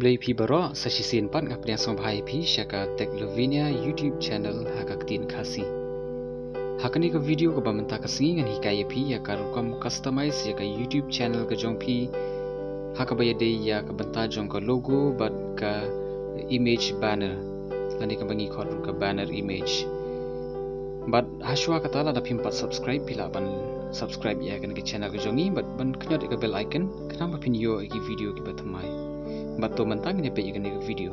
Blay pi baro sa sisin pat nga priang bhai pi shaka Tech Lavinia YouTube channel hakaktin khasi. Hakani ka video ka bamanta kasingi ngan hikaya pi ya karukam customize ya ka YouTube channel ka jong pi hakabaya de ya ka banta jong ka logo but ka image banner. Lani ka bangi khot ka banner image. But haswa kata la da pimpat subscribe pila ban subscribe ya kan ke channel ka jongi but ban knyot ka bell icon kenapa pin yo ki video ki batamai. But to mentang ni pe kan ke video.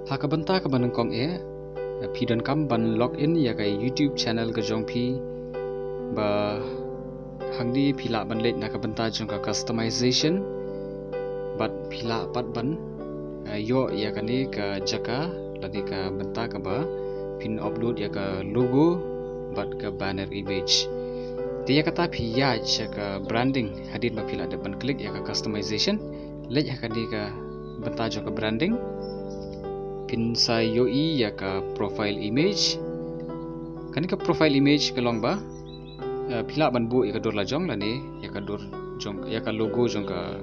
Haka banta ka ban kong pi dan kam ban login ya ka YouTube channel ka jong pi ba hangdi pila ban let na ka banta jong ka customization but pila pat ban yo ya kani ka jaka lagi ka banta ka ba pin upload ya ka logo but ka banner image dia kata pi ya ka branding hadin ba pila da ban klik ya ka customization let ya kani ka banta jong ka branding pin sa yoi ya ka profile image kani ka profile image ka long ba pila ban bu ya ka dor la jong la ni ya ka dor jong ya ka logo jong ka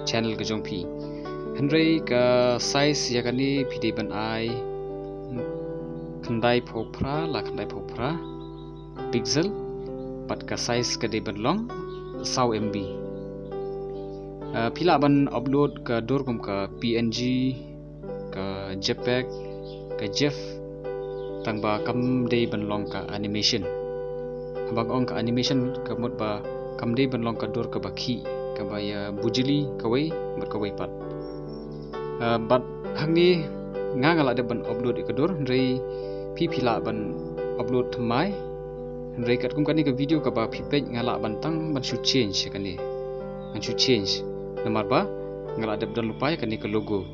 channel ka jong pi henry ka size ya kani pd ban ai khandai phopra pixel pat ka size ka de ban long 100 MB pila ban upload ka dor kum ka png ka jpeg ka gif tangba kam de ban long ka animation habang ong ka animation ka mot ba kam de ban long ka dor ka bakhi ka ba ya bujili kawai ber kawai pat but hangni ngala de ban upload ka dor rei pila ban upload thmai rei kat kum kani ka video ka ba page ngala ban tang ban should change kani ban should change namar ba ngala de dan lupa kani ka logo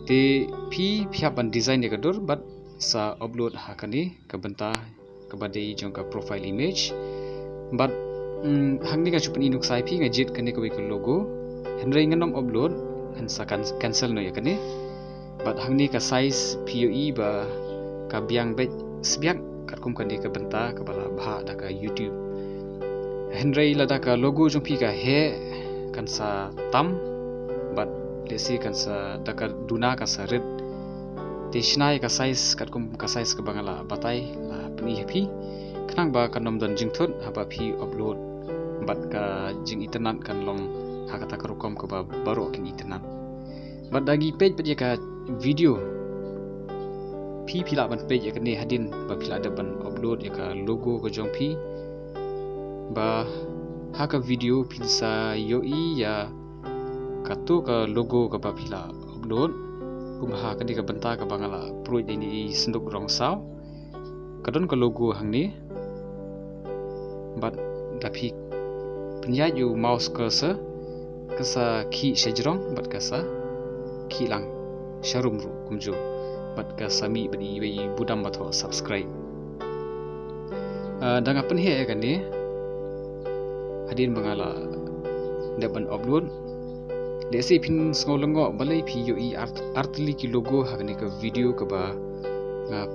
te pihak ban design ka dor but sa upload hakani ka banta ka badai jong ka profile image but hangni ka chupan inuk sai pi ngajit kani ka logo henry nganom upload han sa cancel no ya kani but hangni ka size POE ba ka biang bet sbiak katkum kani ka banta ka bala bha da ka YouTube henry lada ka logo jong pi ka he kan sa tam but lesi kan sa daka duna ka sa red te shnai ka size katkum ka size ka bangala batai la pni happy kanang ba kanom don jingthut haba phi upload bat ka jing internet kan long hakata ka rukom ka ba baro kin internet bat dagi page pa ka video pila ban page ya ni hadin ba pila ada ban upload ya ka logo ka jong pi ba haka video pinsa yoi ya katu ka logo ka ba pila upload kumha ka di ka banta ka bangala pro ini senduk rong saw kadon ka logo hangni but dapi penyat you mouse cursor kasa ki shajrong but kasa ki lang sharum ru kumju but kasa mi badi bai budam batho subscribe danga pen he kan ni hadin bangala daban upload lesi pin sngolongo balai pi yoi artli ki logo hakni ka video ka ba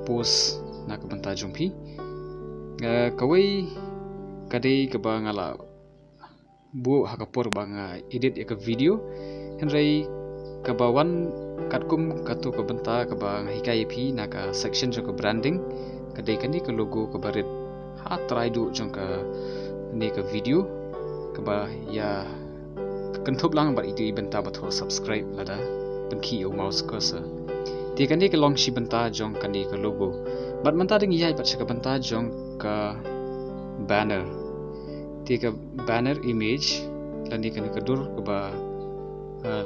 post na ka banta jongpi kawai kadai ka ba ngala bu hakapor banga edit ya ka video henry ka ba wan katkum katu ka banta ka ba hikai pi na ka section jo ka branding kadai kani ka logo ka barit ha try du jong ka ni ka video ka ba ya kentup lang bar itu benta batho subscribe lada penki o mouse cursor ti kani ka long shi benta jong kani ka logo but manta ding yai pat ka benta jong ka banner ti ka banner image lani kani ka dur ka ba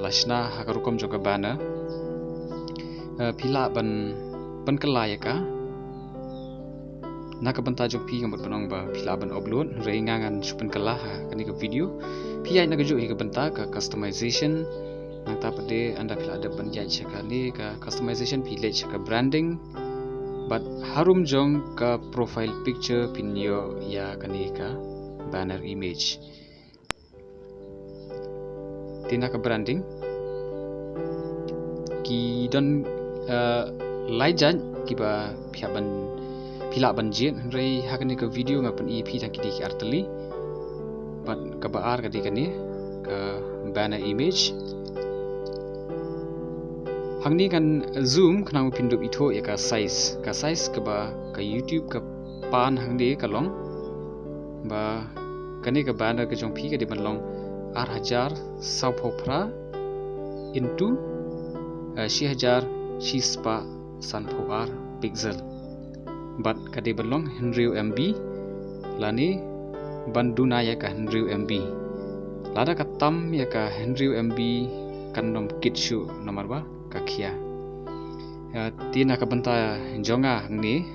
lashna hakarukom jong ka banner pila ban kelaya ka naka banta jong pi ngamot banong ba pila ban upload reingangan supen kalah kani ka video pi ai naga jo ka banta ka customization nang tapade anda pila ada ban jai ka ni ka customization pi le ka branding but harum jong ka profile picture pinyo ya kani ka banner image tina ka branding ki don laijan kiba pila ban jet rei hakani ka video ngapan EP tang kidi ki artali bat ka baar kadi kani ka banner image hangni kan zoom khnang pindup itho ya ka size ka ba ka YouTube ka pan hangni ka long ba kani ka banner ka jong phi ka di ban long 8000 sauphopra into 6000 spa sanphopar pixel bat kadi belong 100 MB lani banduna ya ka 100 MB lada ka tam ya ka 100 MB kan nom kitshu nomor ba ka khia tina ka banta jonga hangni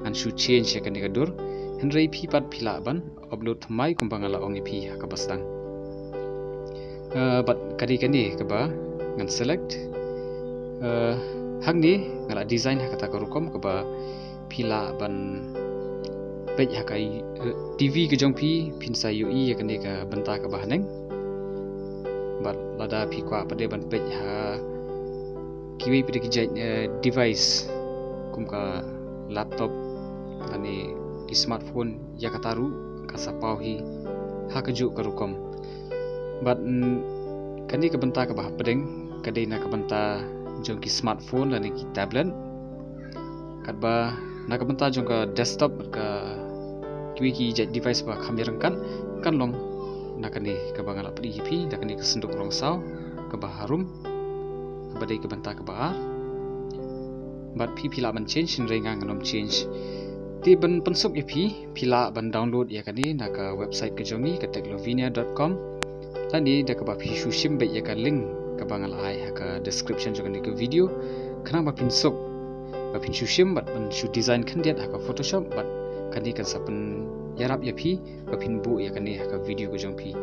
an shu change ya kan ka dur 100 pi pat phila ban upload mai kumbangala ongi pi ka bastang bat kadi kani ka ba ngan select hangni ngala design hakata ka rukom ka ba pila ban page hakai TV ke jong pi pinsa UI ya kani ka benta ka bahaneng bat lada pi kwa pade ban page ha kiwi pide ki device kum ka laptop ani di smartphone ya kataru ka sapau hi ha ka ju ka rukom bat kani ka benta ka bah pedeng kadena ka benta jong ki smartphone lani ki tablet kadba nak benta jong ka desktop ka kiwi ki device ba khamirang kan long nakani ka bangala pdi pi nakani ka senduk rong saw ka baharum ka badai ka benta ka baar bat pi pila ban change ringa nganom change ti ban pensuk pi pila ban download ya kani naka website ka jongi ka techlovenia.com lani da ka ba pi shushim be ya ka link ka bangala ai ka description jong ni ka video kana ba pinsuk ba pin shushim bat ban shu design khandiat ka photoshop bat kani kan sapen yarap ya pi ba pin bu ya kani ka video ko jong pi